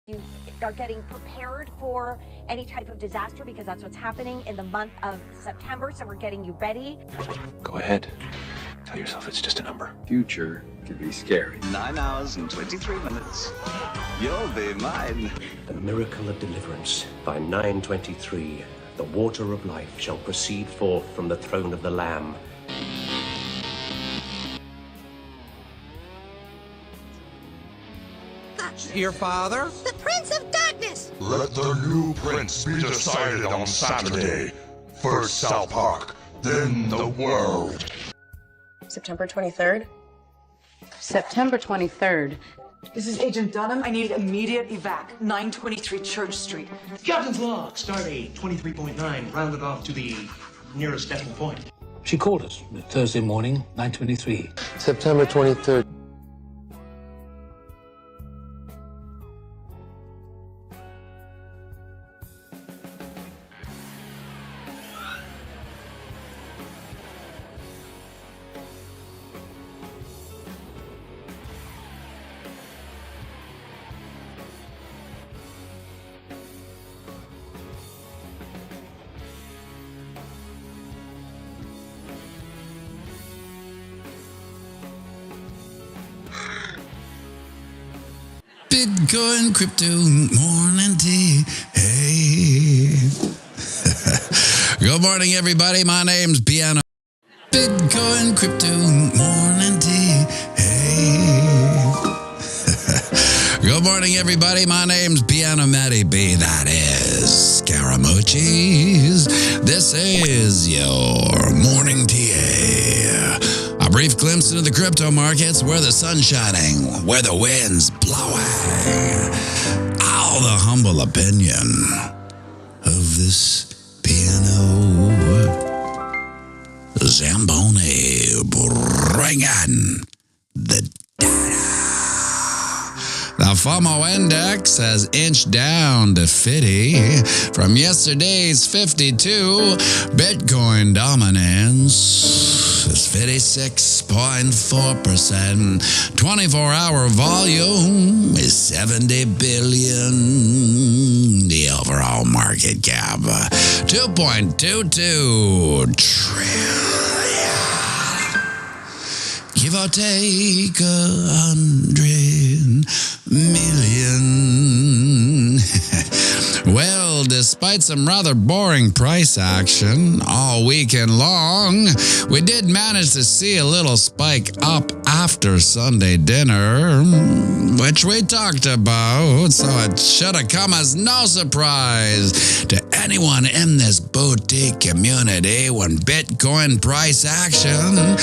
You are getting prepared for any type of disaster because that's what's happening in the month of September. So we're getting you ready. Go ahead. Tell yourself it's just a number. Future can be scary. 9 hours and 23 minutes. You'll be mine. The miracle of deliverance. By 9:23, the water of life shall proceed forth from the throne of the Lamb. Your father? The Prince of Darkness! Let the new prince be decided on Saturday. First South Park, then the world. September 23rd? September 23rd. This is Agent Dunham. I need immediate evac. 923 Church Street. Captain's log, stardate 23.9, rounded off to the nearest decimal point. She called us Thursday morning, 9:23. September 23rd. Bitcoin, crypto, morning tea. Hey. Good morning, everybody. My name's Piano. Bitcoin, crypto, morning tea. Hey. Good morning, everybody. My name's pianomattyb. That is Scaramucci's. This is your morning tea. A brief glimpse into the crypto markets, where the sun's shining, where the wind's blowing. All the humble opinion of this piano Zamboni bringing the data. The FOMO index has inched down to 50 from yesterday's 52. Bitcoin dominance is 56.4%. 24-hour volume is 70 billion. The overall market cap, 2.22 trillion. Give or take 100 million. Well, despite some rather boring price action all weekend long, we did manage to see a little spike up after Sunday dinner, which we talked about, so it should have come as no surprise to anyone in this boutique community when Bitcoin price action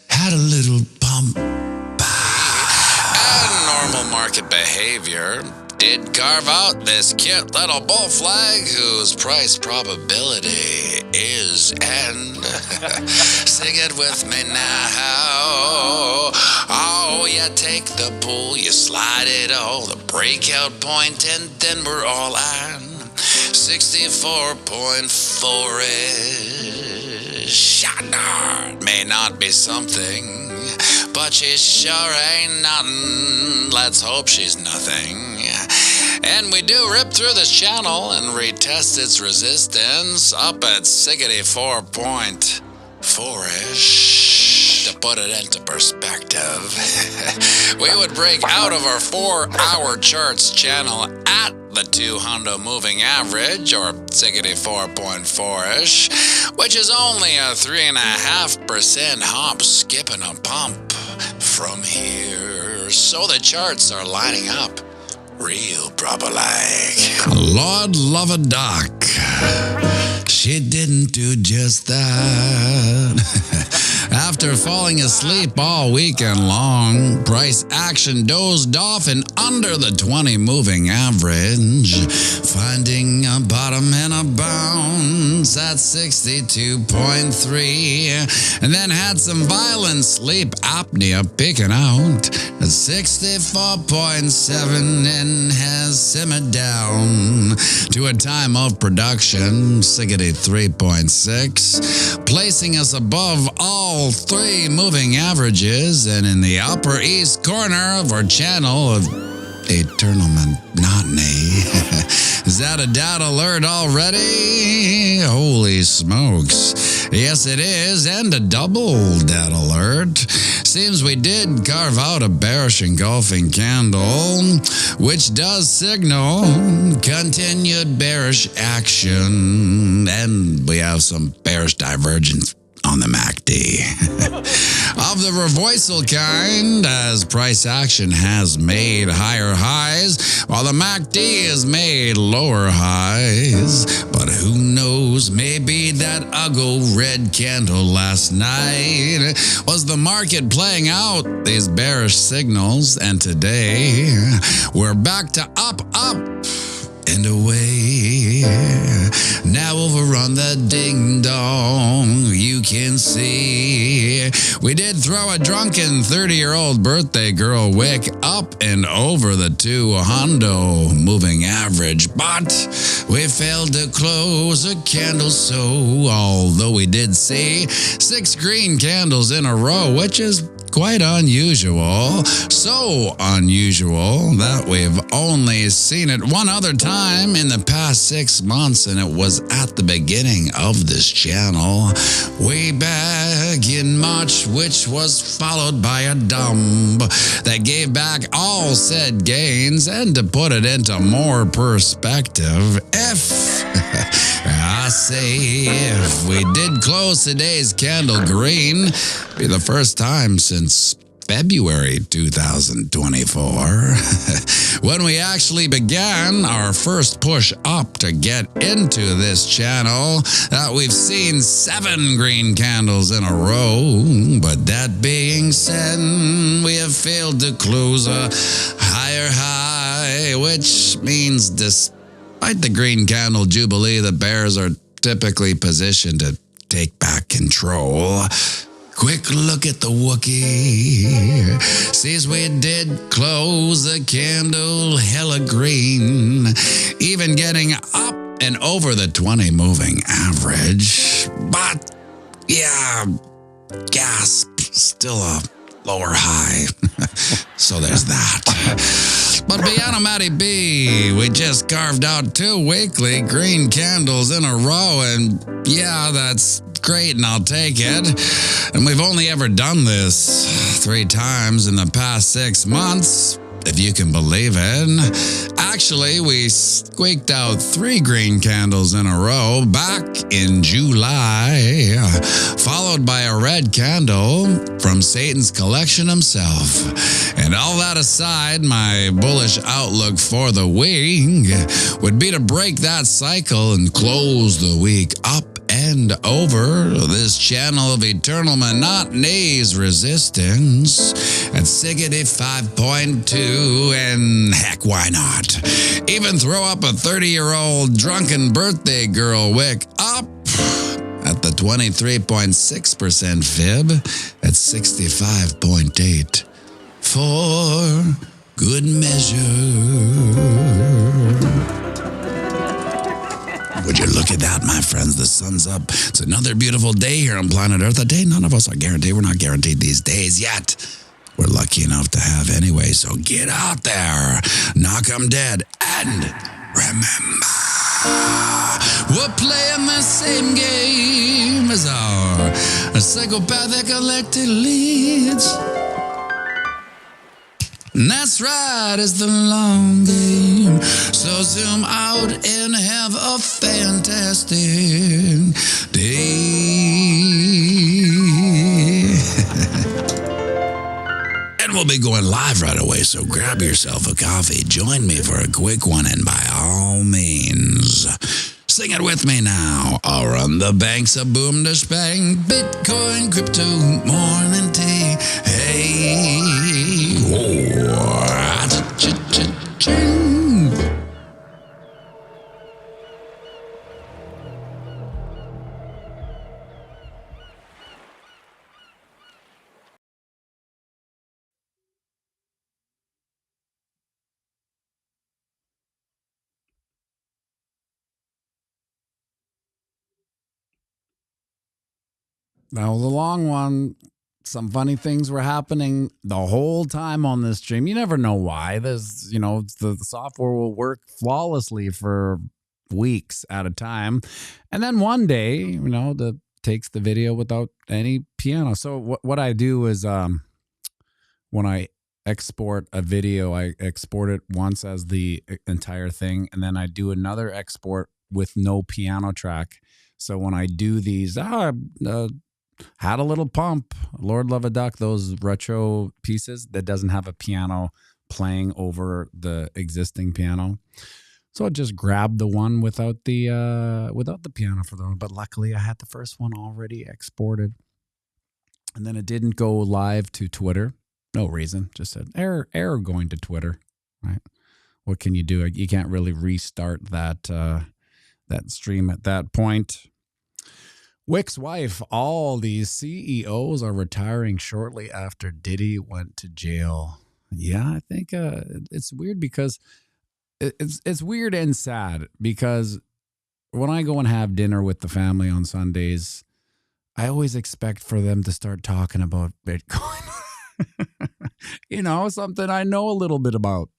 had a little bump. And normal market behavior did carve out this cute little bull flag whose price probability is end. Sing it with me now. Oh, you take the pool, you slide it all, the breakout point, and then we're all on 64.4-ish. Shot may not be something, but she sure ain't nothing. Let's hope she's nothing. And we do rip through this channel and retest its resistance up at 64.4-ish. To put it into perspective, we would break out of our 4-hour charts channel at the 200 moving average, or 64.4-ish, which is only a 3.5% hop, skip, and a pump from here. So the charts are lining up real proper like. Lord love a duck. She didn't do just that. After falling asleep all weekend long, price action dozed off and under the 20 moving average, finding a bottom and a bounce at 62.3, and then had some violent sleep apnea peeking out at 64.7 and has simmered down to a time of production 63.6, placing us above all 3 moving averages and in the upper east corner of our channel of eternal monotony. Is that a dad alert already? Holy smokes. Yes, it is, and a double dad alert. Seems we did carve out a bearish engulfing candle, which does signal continued bearish action, and we have some bearish divergence on the MACD. Of the reversal kind, as price action has made higher highs, while the MACD has made lower highs. But who knows, maybe that ugly red candle last night was the market playing out these bearish signals, and today we're back to up, and away. Now over on the ding dong, you can see we did throw a drunken 30-year-old birthday girl wick up and over the 200 moving average, but we failed to close a candle, so although we did see 6 green candles in a row, which is quite unusual. So unusual that we've only seen it one other time in the past 6 months, and it was at the beginning of this channel, way back in March, which was followed by a dump that gave back all said gains. And to put it into more perspective, I say if we did close today's candle green, be the first time since February 2024 when we actually began our first push up to get into this channel, that we've seen 7 green candles in a row. But that being said, we have failed to close a higher high, which means despite the green candle jubilee, the bears are typically positioned to take back control. Quick look at the Wookiee. Sees we did close the candle hella green, even getting up and over the 20 moving average. But yeah, gasp, still a lower high. So there's that. But pianomattyb, we just carved out 2 weekly green candles in a row, and yeah, that's great, and I'll take it. And we've only ever done this 3 times in the past 6 months, if you can believe it. Actually, we squeaked out 3 green candles in a row back in July, followed by a red candle from Satan's collection himself. And all that aside, my bullish outlook for the week would be to break that cycle and close the week up and over this channel of eternal monotony's resistance at -5.2, and heck, why not? Even throw up a 30-year-old drunken birthday girl wick up at the 23.6% fib at 65.8 for good measure. Would you look at that, my friends? The sun's up. It's another beautiful day here on planet Earth. A day none of us are guaranteed. We're not guaranteed these days yet. We're lucky enough to have anyway. So get out there, knock 'em dead, and remember, we're playing the same game as our psychopathic elected leads. And that's right, it's the long game. So zoom out and have a fantastic day. And we'll be going live right away, so grab yourself a coffee. Join me for a quick one, and by all means, sing it with me now. I'll run the banks of boom to spang, Bitcoin, crypto, morning tea. Hey, that was a long one. some funny things were happening the whole time on this stream. You never know why. There's, the software will work flawlessly for weeks at a time. And then one day, takes the video without any piano. So what I do is when I export a video, I export it once as the entire thing, and then I do another export with no piano track. So when I do these, Had a Little Pump, Lord Love a Duck, those retro pieces that doesn't have a piano playing over the existing piano. So I just grabbed the one without the piano for the one. But luckily I had the first one already exported. And then it didn't go live to Twitter. No reason. Just said error going to Twitter. Right. What can you do? You can't really restart that stream at that point. Wick's wife, all these CEOs are retiring shortly after Diddy went to jail. Yeah, I think it's weird because it's weird and sad because when I go and have dinner with the family on Sundays, I always expect for them to start talking about Bitcoin. Something I know a little bit about.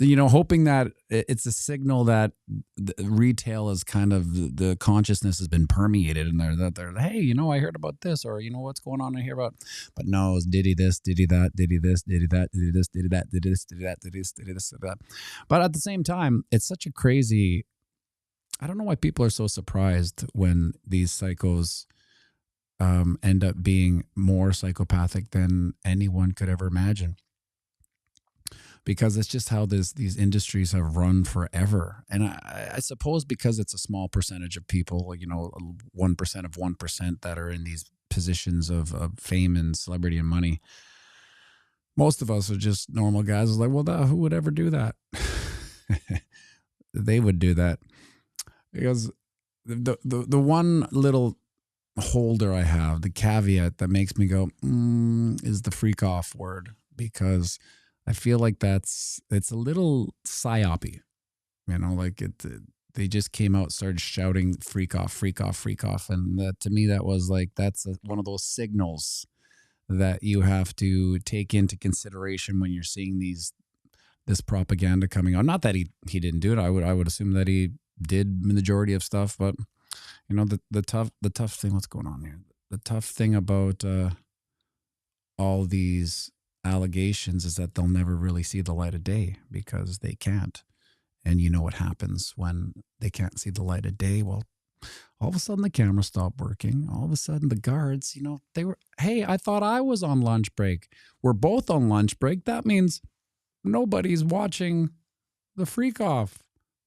Hoping that it's a signal that the retail is kind of the consciousness has been permeated in there, that they're, hey, I heard about this, or what's going on in here about. But no, it's Diddy this, Diddy that, Diddy this, Diddy that, Diddy this, Diddy that, Diddy this, Diddy that, Diddy this, Diddy this, Diddy that. But at the same time, it's such a crazy. I don't know why people are so surprised when these psychos end up being more psychopathic than anyone could ever imagine. Because it's just how these industries have run forever. And I suppose because it's a small percentage of people, 1% of 1% that are in these positions of fame and celebrity and money. Most of us are just normal guys. It's like, well, who would ever do that? They would do that. Because the one little holder I have, the caveat that makes me go, is the freak off word. Because I feel like it's a little psyopy, they just came out, started shouting freak off, freak off, freak off. And to me, that was that's one of those signals that you have to take into consideration when you're seeing this propaganda coming out. Not that he didn't do it. I would assume that he did the majority of stuff, but the tough thing, what's going on here? The tough thing about all these allegations is that they'll never really see the light of day because they can't. And what happens when they can't see the light of day? Well, all of a sudden the camera stopped working. All of a sudden the guards, they were, hey, I thought I was on lunch break. We're both on lunch break. That means nobody's watching the freak off.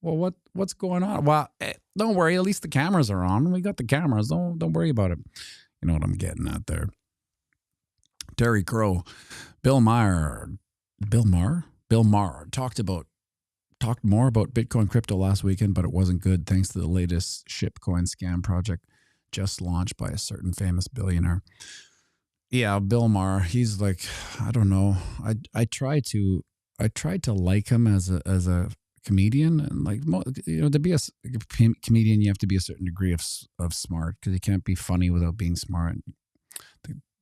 Well, what's going on? Well, don't worry. At least the cameras are on. We got the cameras. Don't worry about it. You know what I'm getting at there. Terry Crow, Bill Maher talked more about Bitcoin crypto last weekend, but it wasn't good thanks to the latest shitcoin scam project just launched by a certain famous billionaire. Yeah, Bill Maher, he's like, I don't know. I tried to like him as a comedian, and to be a comedian, you have to be a certain degree of smart, because you can't be funny without being smart.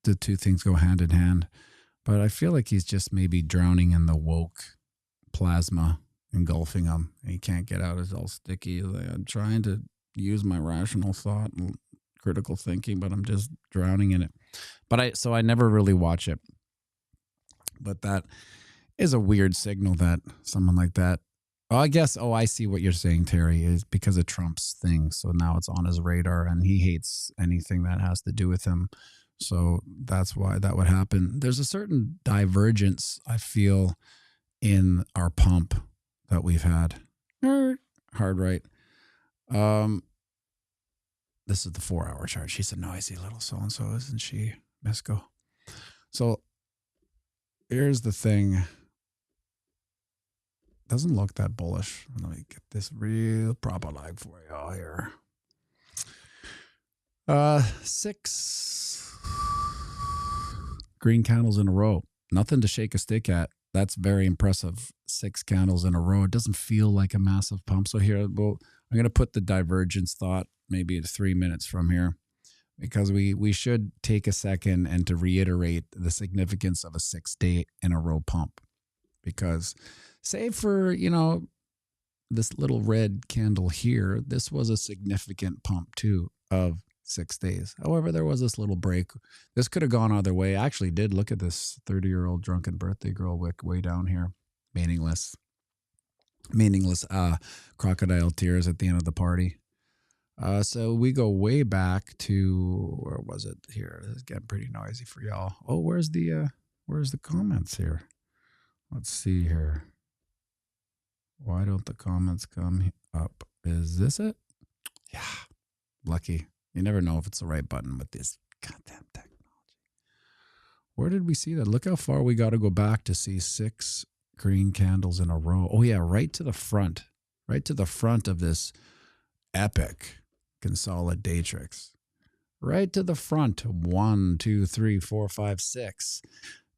The two things go hand in hand. But I feel like he's just maybe drowning in the woke plasma engulfing him. He can't get out. It's all sticky. I'm trying to use my rational thought and critical thinking, but I'm just drowning in it. So I never really watch it. But that is a weird signal that someone like that. I see what you're saying, Terry, is because of Trump's thing. So now it's on his radar and he hates anything that has to do with him. So that's why that would happen. There's a certain divergence, I feel, in our pump that we've had. Hard right. This is the 4-hour chart. She's a noisy little so-and-so, isn't she, Mesco? So here's the thing. Doesn't look that bullish. Let me get this real proper live for you here. 6 green candles in a row. Nothing to shake a stick at. That's very impressive. 6 candles in a row. It doesn't feel like a massive pump. So here, I'm going to put the divergence thought maybe at 3 minutes from here. because we should take a second and to reiterate the significance of a 6-day in a row pump. Because save for, this little red candle here, this was a significant pump too of 6 days. However, there was this little break. This could have gone either way. I actually did look at this 30-year-old drunken birthday girl wick way down here. Meaningless crocodile tears at the end of the party. So we go way back to, where was it here? This is getting pretty noisy for y'all. Oh, where's the comments here? Let's see here. Why don't the comments come up? Is this it? Yeah, lucky. You never know if it's the right button with this goddamn technology. Where did we see that? Look how far we got to go back to see 6 green candles in a row. Oh yeah, right to the front of this epic consolidatrix. Right to the front. 1, 2, 3, 4, 5, 6.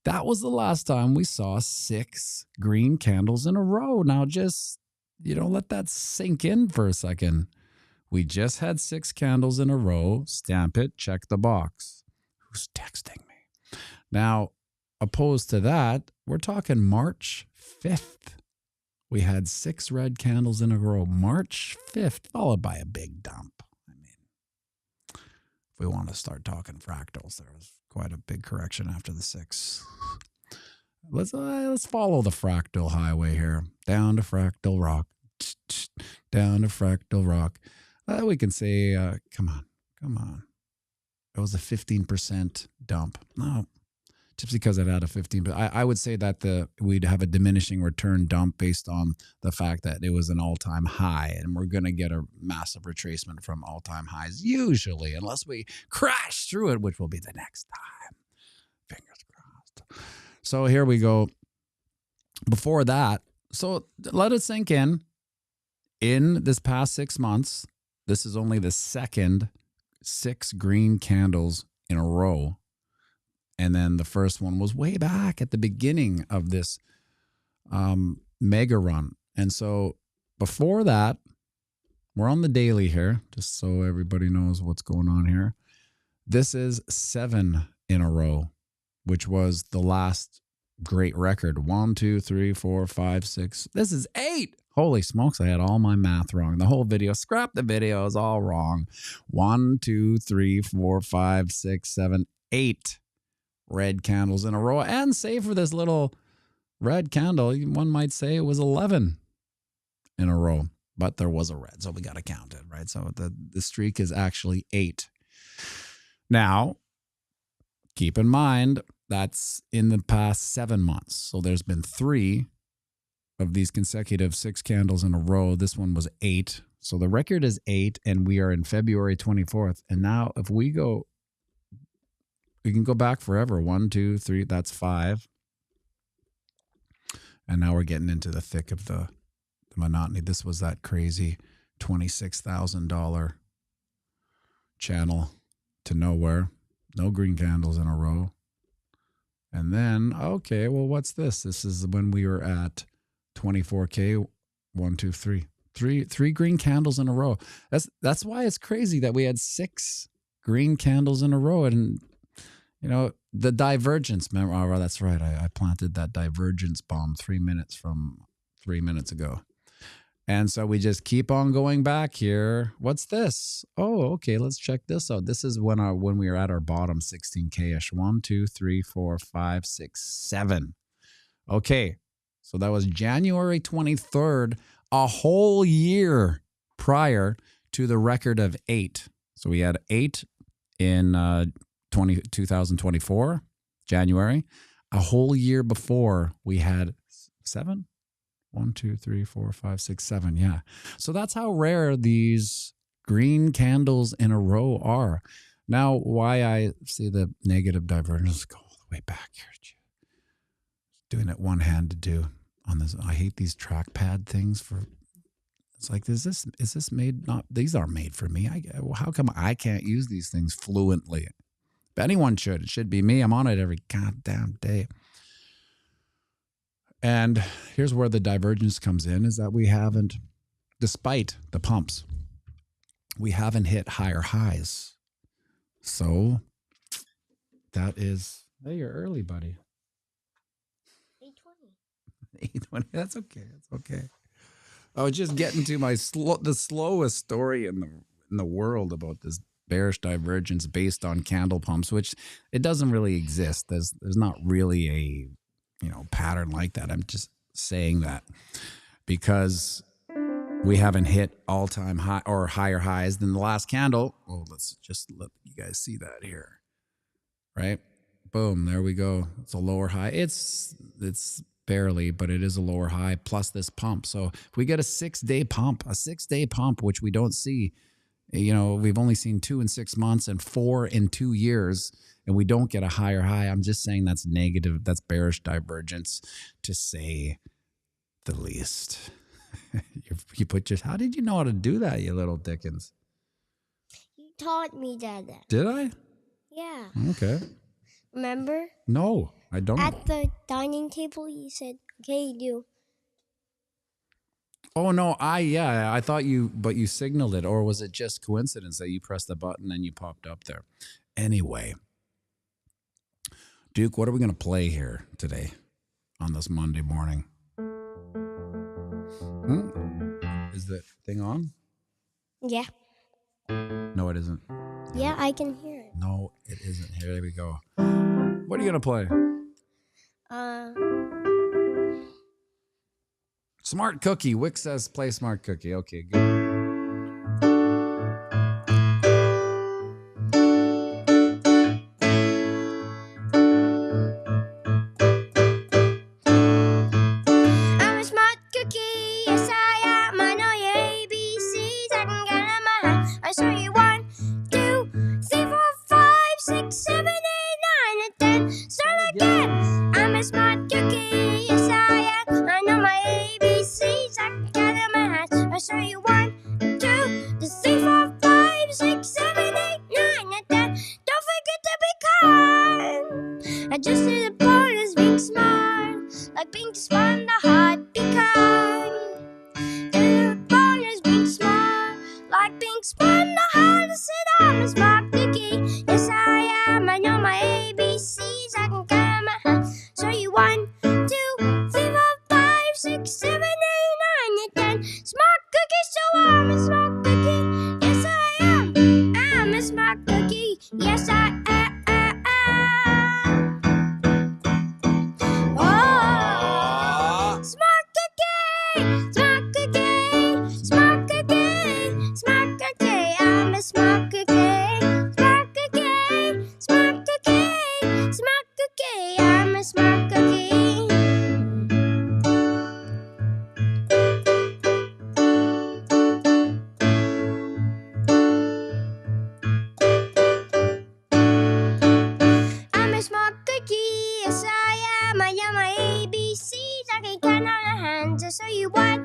That was the last time we saw 6 green candles in a row. Now just, let that sink in for a second. We just had 6 candles in a row. Stamp it, check the box. Who's texting me? Now, opposed to that, we're talking March 5th. We had 6 red candles in a row. March 5th, followed by a big dump. If we want to start talking fractals, there was quite a big correction after the 6. Let's follow the fractal highway here. Down to fractal rock. Down to fractal rock. We can say, come on. It was a 15% dump. No, just because it had a 15%. But I would say that we'd have a diminishing return dump based on the fact that it was an all-time high, and we're going to get a massive retracement from all-time highs, usually, unless we crash through it, which will be the next time. Fingers crossed. So here we go. Before that, so let it sink in. In this past 6 months, this is only the second 6 green candles in a row. And then the first one was way back at the beginning of this mega run. And so before that, we're on the daily here, just so everybody knows what's going on here. This is 7 in a row, which was the last great record. 1, 2, 3, 4, 5, 6. This is 8. Holy smokes, I had all my math wrong. The whole video, scrap the video, is all wrong. 1, 2, 3, 4, 5, 6, 7, 8 red candles in a row. And save for this little red candle, one might say it was 11 in a row. But there was a red, so we got to count it, right? So the streak is actually 8. Now, keep in mind, that's in the past 7 months. So there's been 3 of these consecutive 6 candles in a row. This one was 8. So the record is 8, and we are in February 24th. And now if we go, we can go back forever. 1, 2, 3, that's 5. And now we're getting into the thick of the monotony. This was that crazy $26,000 channel to nowhere. No green candles in a row. And then, okay, well, what's this? This is when we were at 24K. 1, 2, 3. Three green candles in a row. That's why it's crazy that we had 6 green candles in a row. And, the divergence. Remember, oh, that's right. I planted that divergence bomb 3 minutes from 3 minutes ago. And so we just keep on going back here. What's this? Oh, okay. Let's check this out. This is when we were at our bottom 16K-ish. 1, 2, 3, 4, 5, 6, 7. Okay. So that was January 23rd, a whole year prior to the record of 8. So we had 8 in 2024, January. A whole year before we had 7. 1, 2, 3, 4, 5, 6, 7. Yeah. So that's how rare these green candles in a row are. Now, why I see the negative divergence, go all the way back here. Doing it one-handed too on this. I hate these trackpad things it's like, is this made? Not, these aren't made for me. How come I can't use these things fluently? If anyone should, it should be me. I'm on it every goddamn day. And here's where the divergence comes in, is that we haven't, despite the pumps, we haven't hit higher highs So that is, hey, you're early, buddy. 8:20. That's okay. That's okay. I was just getting to my the slowest story in the world about this bearish divergence based on candle pumps, which it doesn't really exist. There's not really a pattern like that. I'm just saying that because we haven't hit all-time high or higher highs than the last candle. Oh, let's just let you guys see that here. Right? Boom, there we go. It's a lower high. It's barely, but it is a lower high plus this pump. So if we get a 6-day pump, which we don't see, we've only seen 2 in 6 months and 4 in 2 years, and we don't get a higher high. I'm just saying that's negative. That's bearish divergence, to say the least. You put just, how did you know how to do that, you little Dickens? You taught me that. Did I? Yeah. Okay. Remember? No, I don't. At the dining table, you said, okay, you do. Oh, no, I thought but you signaled it, or was it just coincidence that you pressed the button and you popped up there? Anyway, Duke, what are we going to play here today on this Monday morning? Is the thing on? Yeah. No, it isn't. Yeah, I can hear it. No, it isn't. Here we go. What are you going to play? Smart Cookie. Wick says play Smart Cookie. Okay, good. I'm a smart cookie, yes I am. I know your ABCs, I can get in my hand. I show you 1, 2, 3, 4, 5, 6, 7, 8, 9, and 10. Start again. I'm a smart cookie, yes I am. I know my ABCs, I can get in my hand. I show you 1, 2, 3, 4, 5, 6, 7, 8, 9, and 10. Don't forget to be kind. I just need a bonus being smart, like being smart in the heart. Be kind. And a bonus being smart, like being smart in the heart. I said I'm a smart cookie. Yes I am. I know my ABCs. I can count on my hand. So you 1, 2, 3, 4, 5, 6, 7, 8, 9, and 10. Smart cookie. So I'm a smart cookie. Yes I am. I'm a smart cookie. Yes I am. Oh, smart cookie, smart cookie, smart cookie, smart cookie. I'm a smart cookie, smart cookie, smart cookie, smart cookie. I'm a smart cookie. I'm a smart cookie, yes I am. I know my ABCs, I can count on the hands. I show you 1,